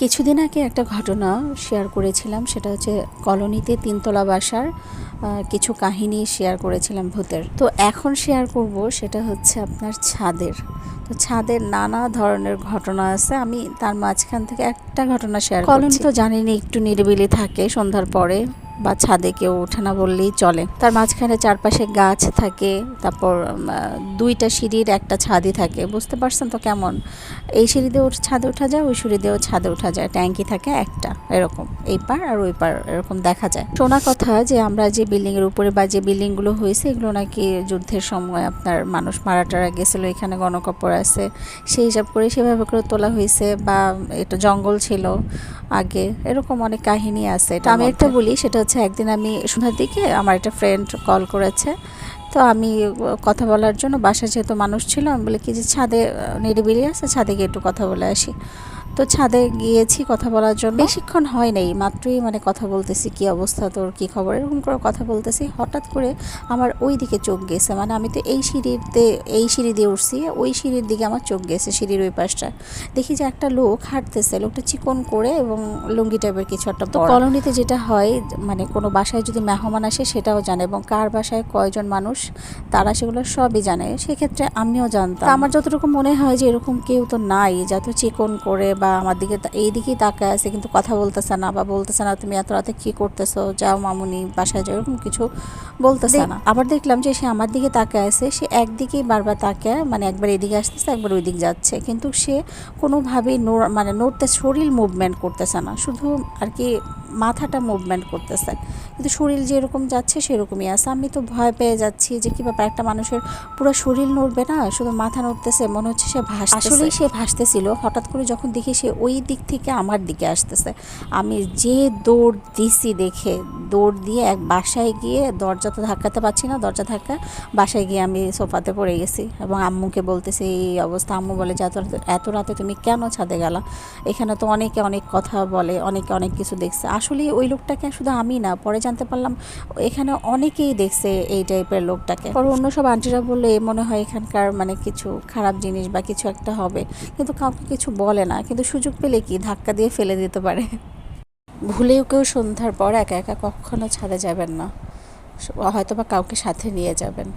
কিছুদিন আগে একটা ঘটনা শেয়ার করেছিলাম, সেটা হচ্ছে কলোনিতে তিনতলা বাসার কিছু কাহিনী শেয়ার করেছিলাম ভূতের। তো এখন শেয়ার করব সেটা হচ্ছে আপনার ছাদের। তো ছাদের নানা ধরনের ঘটনা আছে, আমি তার মাঝখান থেকে একটা ঘটনা শেয়ার করছি। কলোনি তো জানেনই একটু নিরিবিলি থাকে সন্ধ্যার পরে, বা ছাদে কেউ ওঠে না বললেই চলে। তার মাঝখানে চারপাশে গাছ থাকে, তারপর দুইটা সিঁড়ির একটা ছাদই থাকে, বুঝতে পারছেন তো কেমন? এই সিঁড়ি দিয়েও ছাদে ওঠা যায়, ওই সিঁড়ি দিয়েও ছাদে ওঠা যায়, ট্যাঙ্কি থাকে একটা, এরকম এই পার আর ওই পার এরকম দেখা যায়। শোনা কথা যে আমরা যে বিল্ডিংয়ের উপরে বা যে বিল্ডিংগুলো হয়েছে এগুলো নাকি যুদ্ধের সময় আপনার মানুষ মারা টারা গেছিলো, এখানে গণকবর আছে, সেই হিসাব করে সেভাবে করে তোলা হয়েছে, বা এটা জঙ্গল ছিল আগে, এরকম অনেক কাহিনী আছে। এটা আমি একটা বলি, সেটা হচ্ছে একদিন আমি সন্ধ্যার দিকে আমার একটা ফ্রেন্ড কল করেছে। তো আমি কথা বলার জন্য, বাসায় যেহেতু মানুষ ছিল, আমি বলি কি যে ছাদে নিরিবিলি আছে, ছাদে গিয়ে একটু কথা বলে আসি। তো ছাদে গিয়েছি কথা বলার জন্য, বেশিক্ষণ হয় নাই, মাত্রই মানে কথা বলতেছি, কি অবস্থা তোর, কি খবর, এরকম করে কথা বলতেছি, হঠাৎ করে আমার ওই দিকে চোখ গেছে, মানে আমি তো এই সিঁড়ি দিয়ে উঠছি, ওই সিঁড়ির দিকে আমার চোখ গেছে, সিঁড়ির ওই পাশটা দেখি যে একটা লোক হাঁটতেছে, লোকটা চিকন করে এবং লুঙ্গি টাইপের কিছু একটা। তো কলোনিতে যেটা হয়, মানে কোনো বাসায় যদি মেহমান আসে সেটাও জানে, এবং কার বাসায় কয়জন মানুষ তারা সেগুলো সবই জানে, সেক্ষেত্রে আমিও জানতাম। আমার যতটুকু মনে হয় যে এরকম কেউ তো নাই, যত চিকন করে বা আমার দিকে এই দিকেই তাকায় আছে, কিন্তু কথা বলতেছে না, বা বলতেছে না তুমি এত রাতে কী করতেছো, যাও মামুনি বাসায় যাও, এরকম কিছু বলতেছে না। আবার দেখলাম যে সে আমার দিকে তাকায় আছে, সে একদিকেই বারবার তাকায়, মানে একবার এদিকে আসতেছে একবার ওই দিক যাচ্ছে, কিন্তু সে কোনোভাবেই নড়তে, শরীর মুভমেন্ট করতেছে না, শুধু আর কি মাথাটা মুভমেন্ট করতেছে, কিন্তু শরীর যেরকম যাচ্ছে সেরকমই আছে। আমি তো ভয় পেয়ে যাচ্ছি যে কী ব্যাপার, একটা মানুষের পুরো শরীর নড়বে না, শুধু মাথা নড়তেছে, মনে হচ্ছে সে ভাসতেছে। আসলেই সে ভাসতেছিল। হঠাৎ করে যখন দেখি সে ওই দিক থেকে আমার দিকে আসতেছে, আমি যে দৌড় দিছি, দেখে দৌড় দিয়ে এক বাসায় গিয়ে, দরজা তো ধাক্কাতে পারছি না, দরজা ধাক্কা, বাসায় গিয়ে আমি সোফাতে পড়ে গেছি এবং আম্মুকে বলতেছি এই অবস্থা। আম্মু বলে যে এত রাতে তুমি কেন ছাদে গেলা, এখানে তো অনেকে অনেক কথা বলে, অনেকে অনেক কিছু দেখছে। আসলে ওই লোকটাকে শুধু আমি না, পরে জানতে পারলাম এখানে অনেকেই দেখছে এই টাইপের লোকটাকে। পরে অন্য সব আন্টিরা বললে মনে হয় এখানকার মানে কিছু খারাপ জিনিস বা কিছু একটা হবে, কিন্তু কাউকে কিছু বলে না, কিন্তু সুযোগ পেলে কি ধাক্কা দিয়ে ফেলে দিতে পারে। ভুলেও কেউ সন্ধ্যার পর একা একা কখনো ছাদে যাবেন না, হয়তো বা কাউকে সাথে নিয়ে যাবেন।